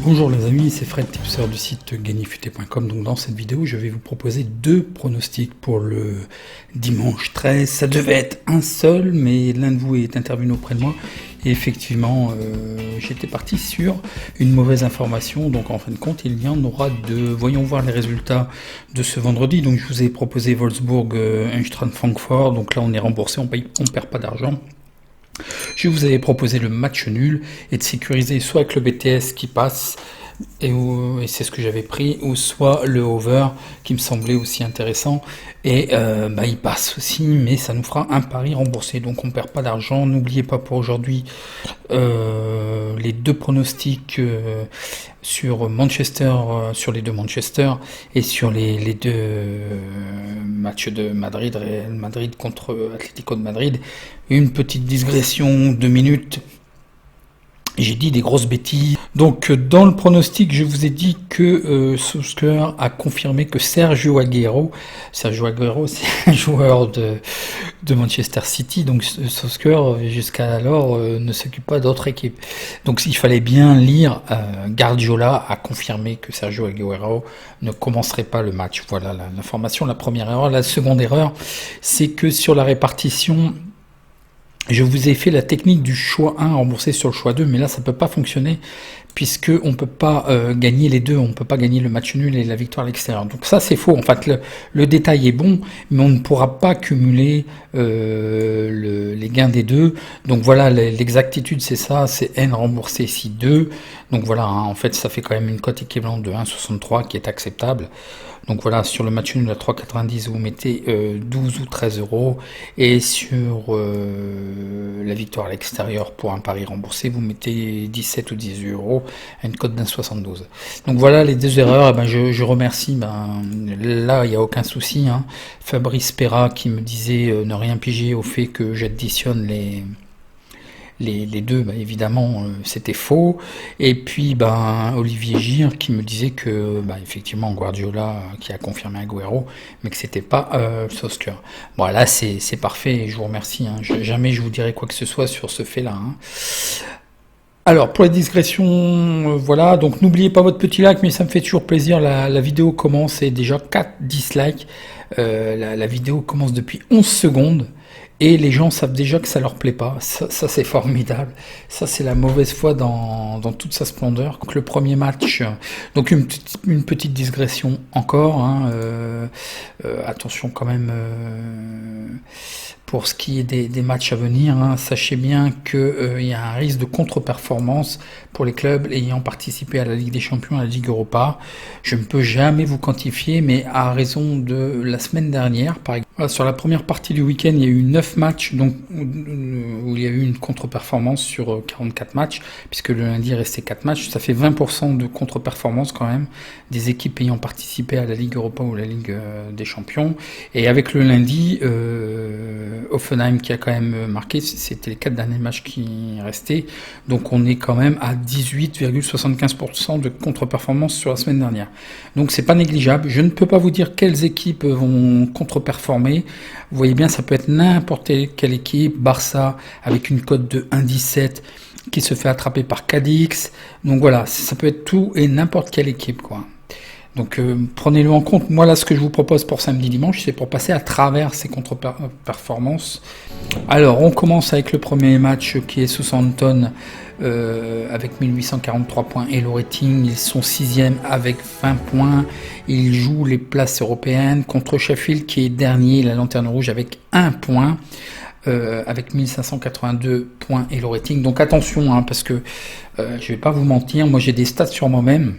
Bonjour les amis, c'est Fred, tipster du site gagnerfuté.com. Donc dans cette vidéo, je vais vous proposer deux pronostics pour le dimanche 13. Ça devait être un seul, mais l'un de vous est intervenu auprès de moi. Et effectivement, j'étais parti sur une mauvaise information. Donc en fin de compte, il y en aura deux. Voyons voir les résultats de ce vendredi. Donc je vous ai proposé Wolfsburg, Eintracht Francfort. Donc là, on est remboursé, on perd pas d'argent. Je vous avais proposé le match nul et de sécuriser soit avec le BTS qui passe, et c'est ce que j'avais pris, ou soit le over qui me semblait aussi intéressant, et il passe aussi, mais ça nous fera un pari remboursé, donc on perd pas d'argent. N'oubliez pas pour aujourd'hui les deux pronostics sur Manchester, sur les deux Manchester, et sur les deux matchs de Madrid, Real Madrid contre Atlético de Madrid. Une petite digression, 2 minutes. J'ai dit des grosses bêtises. Donc dans le pronostic, je vous ai dit que Solskjaer a confirmé que Sergio Aguero, c'est un joueur de Manchester City, donc Solskjaer jusqu'à alors ne s'occupe pas d'autres équipes. Donc il fallait bien lire, Guardiola a confirmé que Sergio Aguero ne commencerait pas le match. Voilà l'information, la première erreur. La seconde erreur, c'est que sur la répartition, je vous ai fait la technique du choix 1 remboursé sur le choix 2, mais là ça peut pas fonctionner puisque on peut pas gagner les deux, on peut pas gagner le match nul et la victoire à l'extérieur. Donc ça c'est faux. En fait le détail est bon, mais on ne pourra pas cumuler les gains des deux. Donc voilà, l'exactitude c'est ça, c'est N remboursé ici 2. Donc voilà, en fait ça fait quand même une cote équivalente de 1,63 qui est acceptable. Donc voilà, sur le match nul à 3,90 vous mettez 12 ou 13 euros, et sur la victoire à l'extérieur pour un pari remboursé vous mettez 17 ou 18 euros à une cote d'1,72. Donc voilà les deux erreurs. Je remercie, là il n'y a aucun souci, hein. Fabrice Perra qui me disait ne rien piger au fait que j'additionne les deux, évidemment c'était faux. Et puis Olivier Gire qui me disait que effectivement Guardiola qui a confirmé Agüero, mais que c'était pas Solskjaer. Bon là c'est parfait, et je vous remercie, hein. Jamais je vous dirai quoi que ce soit sur ce fait là, hein. Alors pour les digressions, voilà, donc n'oubliez pas votre petit like, mais ça me fait toujours plaisir. La vidéo commence et déjà 4 dislikes. La vidéo commence depuis 11 secondes. Et les gens savent déjà que ça leur plaît pas. Ça c'est formidable. Ça c'est la mauvaise foi dans toute sa splendeur. Donc le premier match, donc une petite digression encore, hein, attention quand même pour ce qui est des matchs à venir, hein. Sachez bien qu'il y a un risque de contre-performance pour les clubs ayant participé à la Ligue des Champions, à la Ligue Europa. Je ne peux jamais vous quantifier, mais à raison de la semaine dernière, par exemple, sur la première partie du week-end, il y a eu 9 matchs donc, où il y a eu une contre-performance sur 44 matchs, puisque le lundi il restait 4 matchs. Ça fait 20% de contre-performance quand même des équipes ayant participé à la Ligue Europa ou la Ligue des Champions. Et avec le lundi, Hoffenheim qui a quand même marqué, c'était les 4 derniers matchs qui restaient. Donc on est quand même à 18,75% de contre-performance sur la semaine dernière. Donc c'est pas négligeable. Je ne peux pas vous dire quelles équipes vont contre-performer. Vous voyez bien, ça peut être n'importe quelle équipe. Barça avec une cote de 1,17 qui se fait attraper par Cadix. Donc voilà, ça peut être tout et n'importe quelle équipe, quoi. Donc prenez-le en compte. Moi là, ce que je vous propose pour samedi dimanche, c'est pour passer à travers ces contre-performances. Alors on commence avec le premier match qui est Southampton avec 1843 points et le rating. Ils sont 6e avec 20 points. Ils jouent les places européennes contre Sheffield qui est dernier, la lanterne rouge, avec 1 point. Avec 1582 points et le rating. Donc attention, hein, parce que je vais pas vous mentir, moi j'ai des stats sur moi-même.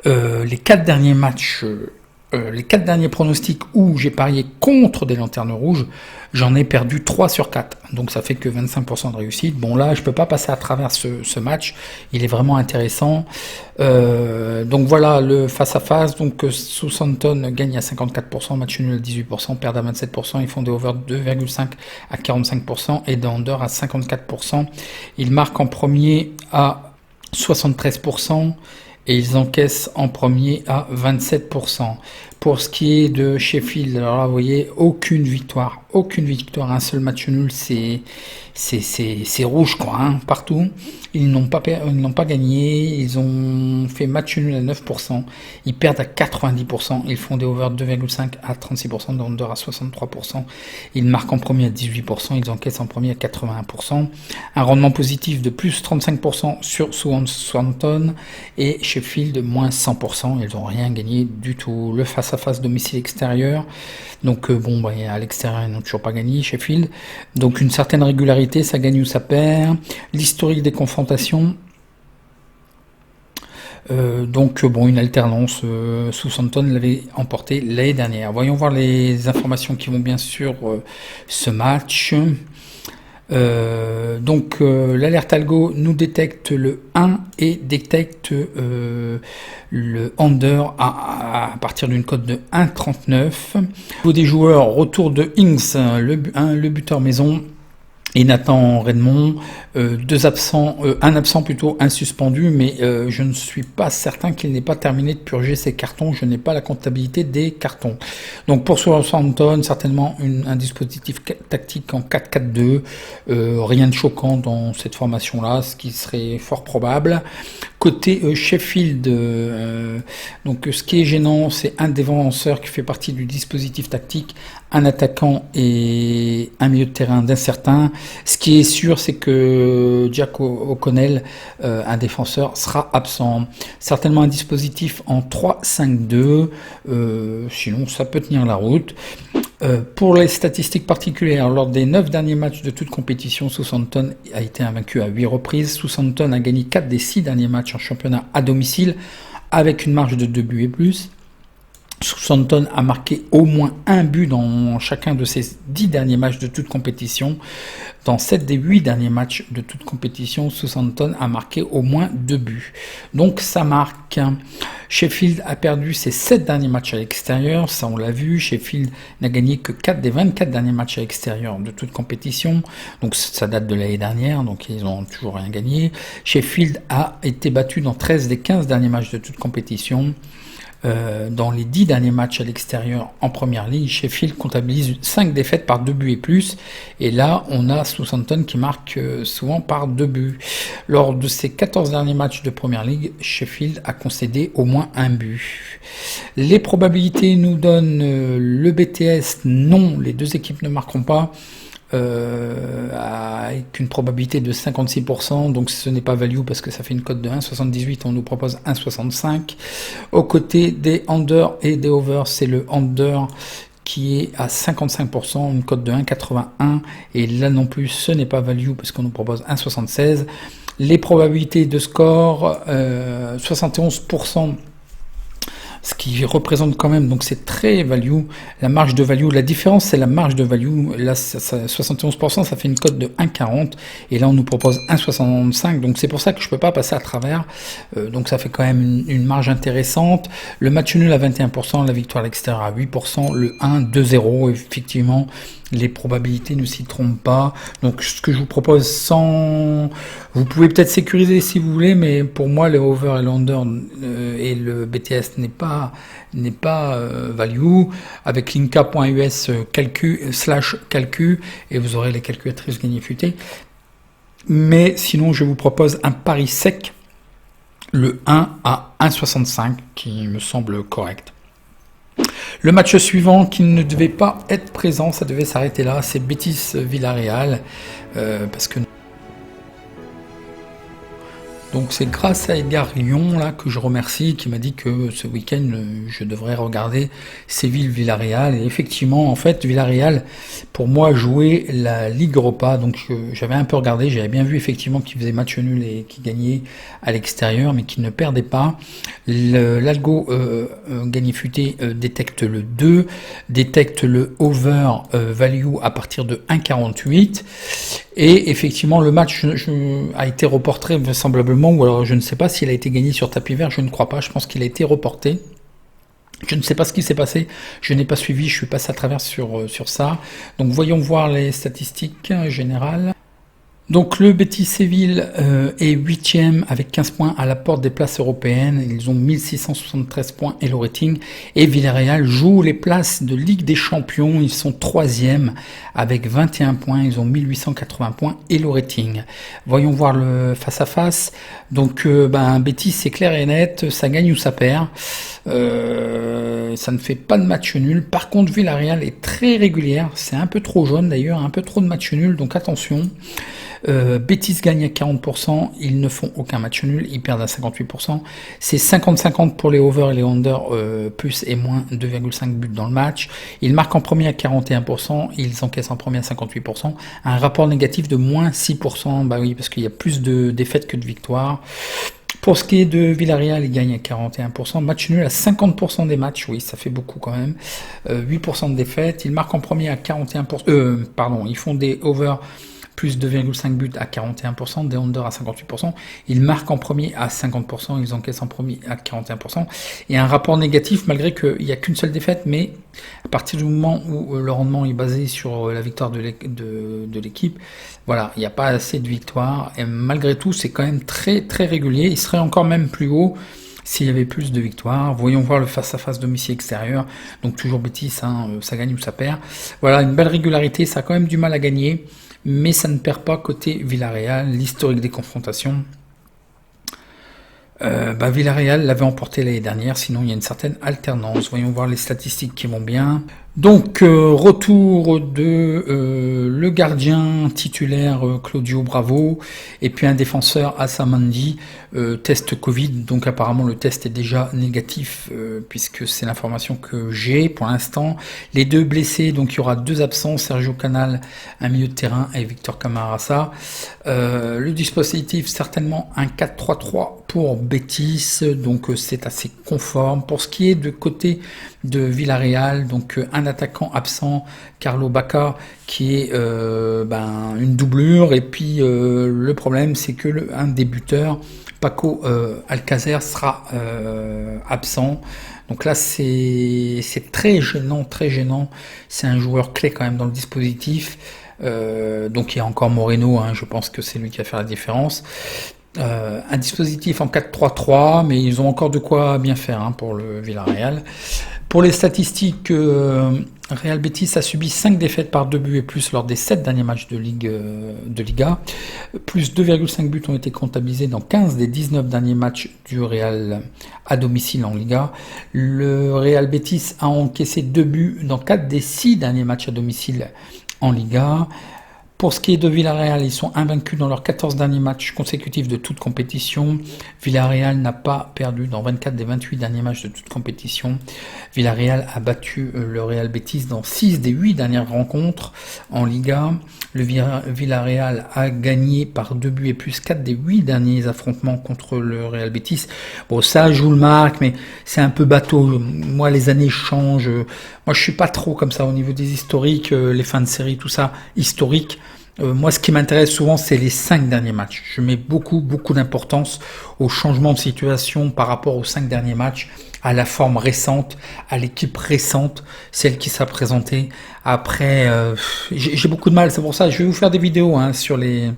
Les 4 derniers matchs, les 4 derniers pronostics où j'ai parié contre des lanternes rouges, j'en ai perdu 3 sur 4. Donc ça fait que 25% de réussite. Bon là, je peux pas passer à travers ce match. Il est vraiment intéressant. Donc voilà le face-à-face. Donc Southampton gagne à 54%, match nul à 18%, perd à 27%. Ils font des over 2,5 à 45% et des under à 54%. Ils marquent en premier à 73%. Et ils encaissent en premier à 27%. Pour ce qui est de Sheffield, alors là, vous voyez, aucune victoire, un seul match nul, c'est rouge, quoi, hein, partout. Ils n'ont pas gagné, ils ont fait match nul à 9%, ils perdent à 90%, ils font des over 2,5 à 36%, des under à 63%, ils marquent en premier à 18%, ils encaissent en premier à 81%, un rendement positif de plus 35% sur Southampton et Sheffield moins 100%, ils n'ont rien gagné du tout. Le face-à-face domicile extérieur, donc bon, bah, à l'extérieur ils n'ont toujours pas gagné, Sheffield, donc une certaine régularité, ça gagne ou ça perd. L'historique des confrontations, donc bon, une alternance, Southampton l'avait emporté l'année dernière. Voyons voir les informations qui vont bien sur ce match. Donc l'alerte algo nous détecte le 1 et détecte le under à partir d'une cote de 1,39. Au niveau des joueurs, retour de Ings, le buteur maison, et Nathan Redmond, un absent plutôt, un suspendu, mais je ne suis pas certain qu'il n'ait pas terminé de purger ses cartons, je n'ai pas la comptabilité des cartons. Donc pour Southampton, certainement un dispositif tactique en 4-4-2, rien de choquant dans cette formation-là, ce qui serait fort probable. Côté Sheffield, donc ce qui est gênant, c'est un défenseur qui fait partie du dispositif tactique, un attaquant et un milieu de terrain d'incertain. Ce qui est sûr, c'est que Jack O'Connell, un défenseur, sera absent. Certainement un dispositif en 3-5-2, sinon ça peut tenir la route. Pour les statistiques particulières, lors des 9 derniers matchs de toute compétition, Southampton a été invaincu à 8 reprises. Southampton a gagné 4 des 6 derniers matchs en championnat à domicile, avec une marge de 2 buts et plus. Southampton a marqué au moins un but dans chacun de ses 10 derniers matchs de toute compétition. Dans 7 des 8 derniers matchs de toute compétition, Southampton a marqué au moins 2 buts. Donc ça marque. Sheffield a perdu ses 7 derniers matchs à l'extérieur, ça on l'a vu. Sheffield n'a gagné que 4 des 24 derniers matchs à l'extérieur de toute compétition. Donc ça date de l'année dernière, donc ils n'ont toujours rien gagné. Sheffield a été battu dans 13 des 15 derniers matchs de toute compétition. Dans les 10 derniers matchs à l'extérieur en première ligue, Sheffield comptabilise 5 défaites par 2 buts et plus. Et là, on a Southampton qui marque souvent par 2 buts. Lors de ces 14 derniers matchs de première ligue, Sheffield a concédé au moins un but. Les probabilités nous donnent le BTS, non, les deux équipes ne marqueront pas. Avec une probabilité de 56%, donc ce n'est pas value parce que ça fait une cote de 1,78, on nous propose 1,65. Aux côtés des under et des over, c'est le under qui est à 55%, une cote de 1,81, et là non plus ce n'est pas value parce qu'on nous propose 1,76. Les probabilités de score, 71%, ce qui représente quand même, donc c'est très value, la marge de value, la différence c'est la marge de value, là 71%, ça fait une cote de 1,40, et là on nous propose 1,65, donc c'est pour ça que je peux pas passer à travers, donc ça fait quand même une marge intéressante. Le match nul à 21%, la victoire à l'extérieur à 8%, le 1, 2-0, effectivement, les probabilités ne s'y trompent pas. Donc ce que je vous propose, vous pouvez peut-être sécuriser si vous voulez, mais pour moi le over et le under et le BTS n'est pas value. Avec linka.us calcul, et vous aurez les calculatrices gagnifutées. Mais sinon je vous propose un pari sec, le 1 à 1,65 qui me semble correct. Le match suivant qui ne devait pas être présent, ça devait s'arrêter là, c'est Betis Villarreal, parce que donc c'est grâce à Edgar Lyon là que je remercie, qui m'a dit que ce week-end je devrais regarder Séville-Villarreal. Et effectivement, en fait, Villarreal, pour moi, jouait la Ligue Europa. Donc j'avais un peu regardé, j'avais bien vu effectivement qu'ils faisaient match nul et qu'ils gagnaient à l'extérieur, mais qu'ils ne perdaient pas. L'algo Gagnifuté détecte le 2, détecte le over value à partir de 1,48. Et effectivement, le match a été reporté vraisemblablement, ou alors je ne sais pas s'il a été gagné sur tapis vert, je ne crois pas, je pense qu'il a été reporté. Je ne sais pas ce qui s'est passé, je n'ai pas suivi, je suis passé à travers sur ça. Donc voyons voir les statistiques générales. Donc le Betis Séville est 8e avec 15 points à la porte des places européennes. Ils ont 1673 points Elo Rating. Et Villarreal joue les places de Ligue des Champions. Ils sont 3e avec 21 points. Ils ont 1880 points Elo Rating. Voyons voir le face-à-face. Donc Betis, c'est clair et net. Ça gagne ou ça perd. Ça ne fait pas de match nul. Par contre, Villarreal est très régulière. C'est un peu trop jaune d'ailleurs. Un peu trop de match nul. Donc attention. Betis gagne à 40%, ils ne font aucun match nul, ils perdent à 58%. C'est 50-50 pour les over et les under, plus et moins 2,5 buts dans le match. Ils marquent en premier à 41%, ils encaissent en premier à 58%. Un rapport négatif de moins 6%, bah oui, parce qu'il y a plus de défaites que de victoires. Pour ce qui est de Villarreal, ils gagnent à 41%. Match nul à 50% des matchs, oui, ça fait beaucoup quand même. 8% de défaites. Ils marquent en premier à 41%. Ils font des over plus 2,5 buts à 41%, des under à 58%. Ils marquent en premier à 50%, ils encaissent en premier à 41%. Et un rapport négatif, malgré qu'il n'y a qu'une seule défaite, mais à partir du moment où le rendement est basé sur la victoire de l'équipe, voilà, il n'y a pas assez de victoires. Et malgré tout, c'est quand même très très régulier. Il serait encore même plus haut s'il y avait plus de victoires. Voyons voir le face-à-face domicile extérieur. Donc toujours Betis, ça gagne ou ça perd. Voilà, une belle régularité, ça a quand même du mal à gagner. Mais ça ne perd pas côté Villarreal, l'historique des confrontations. Villarreal l'avait emporté l'année dernière, sinon il y a une certaine alternance. Voyons voir les statistiques qui vont bien. Donc retour de le gardien titulaire Claudio Bravo et puis un défenseur Assamandi, test Covid, donc apparemment le test est déjà négatif puisque c'est l'information que j'ai pour l'instant. Les deux blessés, donc il y aura deux absents, Sergio Canal, un milieu de terrain, et Victor Camarasa. Le dispositif certainement un 4-3-3 pour Betis, donc c'est assez conforme. Pour ce qui est de côté de Villarreal, donc un attaquant absent, Carlo Bacca, qui est une doublure, et puis le problème c'est que un des buteurs, Paco Alcacer, sera absent. Donc là c'est très gênant, c'est un joueur clé quand même dans le dispositif. Donc il y a encore Moreno, je pense que c'est lui qui va faire la différence. Un dispositif en 4-3-3, mais ils ont encore de quoi bien faire pour le Villarreal. Pour les statistiques, Real Betis a subi 5 défaites par 2 buts et plus lors des 7 derniers matchs de Liga. Plus 2,5 buts ont été comptabilisés dans 15 des 19 derniers matchs du Real à domicile en Liga. Le Real Betis a encaissé 2 buts dans 4 des 6 derniers matchs à domicile en Liga. Pour ce qui est de Villarreal, ils sont invaincus dans leurs 14 derniers matchs consécutifs de toute compétition. Villarreal n'a pas perdu dans 24 des 28 derniers matchs de toute compétition. Villarreal a battu le Real Betis dans 6 des 8 dernières rencontres en Liga. Le Villarreal a gagné par 2 buts et plus 4 des 8 derniers affrontements contre le Real Betis. Bon, ça, je vous le marque, mais c'est un peu bateau. Moi, les années changent. Moi, je suis pas trop comme ça au niveau des historiques, les fins de série, tout ça, historique. Moi, ce qui m'intéresse souvent, c'est les 5 derniers matchs. Je mets beaucoup d'importance au changement de situation par rapport aux 5 derniers matchs, à la forme récente, à l'équipe récente, celle qui s'est présentée. Après, j'ai beaucoup de mal, c'est pour ça, je vais vous faire des vidéos sur les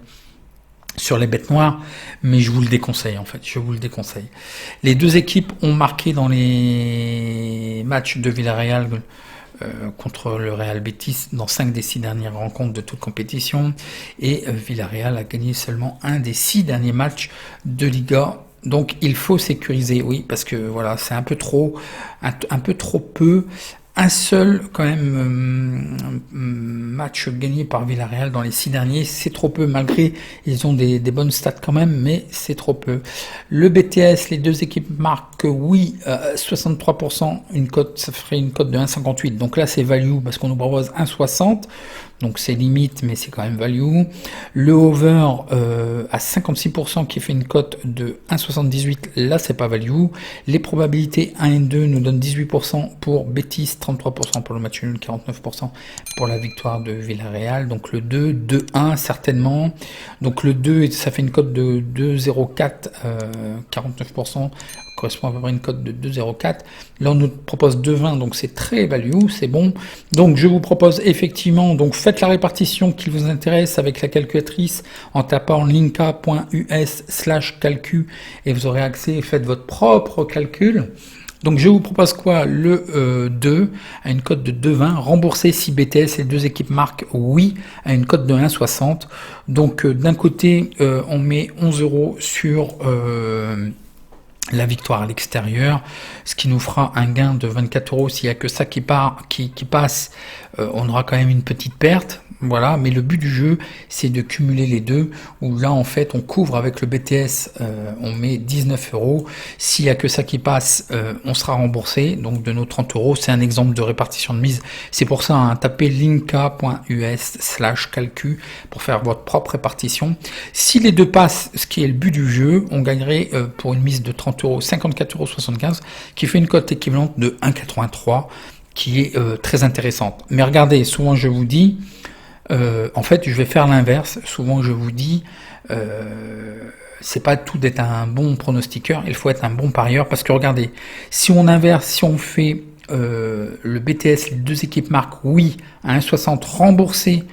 bêtes noires, mais je vous le déconseille en fait, Les deux équipes ont marqué dans les matchs de Villarreal contre le Real Betis dans 5 des 6 dernières rencontres de toute compétition, et Villarreal a gagné seulement 1 des 6 derniers matchs de Liga. Donc il faut sécuriser, oui, parce que voilà, c'est un peu trop peu. Un seul quand même match gagné par Villarreal dans les 6 derniers, c'est trop peu, malgré ils ont des bonnes stats quand même, mais c'est trop peu. Le BTS, les deux équipes marquent, oui, 63%, une cote, ça ferait une cote de 1,58, donc là c'est value parce qu'on nous propose 1,60, donc c'est limite, mais c'est quand même value. Le over à 56% qui fait une cote de 1,78, là c'est pas value. Les probabilités 1 et 2 nous donnent 18% pour Betis, 33% pour le match nul, 49% pour la victoire de Villarreal. Donc le 2, 2-1 certainement. Donc le 2, ça fait une cote de 2,04, 49%. Correspond à peu près une cote de 2,04. Là, on nous propose 2,20, donc c'est très value, c'est bon. Donc, je vous propose effectivement, donc faites la répartition qui vous intéresse avec la calculatrice en tapant linka.us/calcu et vous aurez accès, faites votre propre calcul. Donc je vous propose quoi? Le 2 à une cote de 2,20, remboursé si BTS et les deux équipes marquent oui à une cote de 1,60. Donc d'un côté on met 11 € sur la victoire à l'extérieur, ce qui nous fera un gain de 24 € s'il n'y a que ça qui passe, on aura quand même une petite perte. Voilà, mais le but du jeu, c'est de cumuler les deux, où là, en fait, on couvre avec le BTS, on met 19 €. S'il y a que ça qui passe, on sera remboursé, donc de nos 30 €. C'est un exemple de répartition de mise. C'est pour ça, hein, tapez linka.us/calcu pour faire votre propre répartition. Si les deux passent, ce qui est le but du jeu, on gagnerait pour une mise de 30 €, 54,75 €, qui fait une cote équivalente de 1,83, qui est très intéressante. Mais regardez, souvent je vous dis, en fait, je vais faire l'inverse. Souvent, je vous dis, c'est pas tout d'être un bon pronostiqueur, il faut être un bon parieur. Parce que regardez, si on inverse, si on fait le BTS, les deux équipes marquent oui à 1,60 remboursé,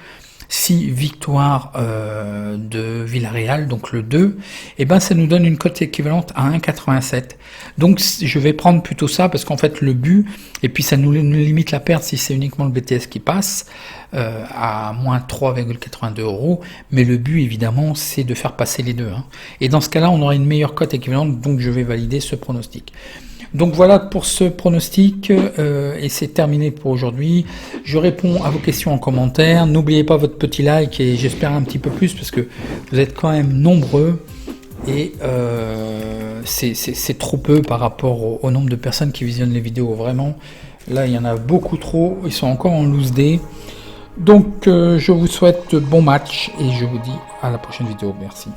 si victoire de Villarreal, donc le 2, et ben ça nous donne une cote équivalente à 1,87. Donc je vais prendre plutôt ça parce qu'en fait le but, et puis ça nous limite la perte si c'est uniquement le BTS qui passe à moins 3,82 €, mais le but évidemment c'est de faire passer les deux, hein. Et dans ce cas là on aura une meilleure cote équivalente, donc je vais valider ce pronostic. Donc voilà pour ce pronostic et c'est terminé pour aujourd'hui. Je réponds à vos questions en commentaire. N'oubliez pas votre petit like et j'espère un petit peu plus parce que vous êtes quand même nombreux et c'est trop peu par rapport au nombre de personnes qui visionnent les vidéos. Vraiment, là il y en a beaucoup trop. Ils sont encore en loose day. Donc je vous souhaite bon match et je vous dis à la prochaine vidéo. Merci.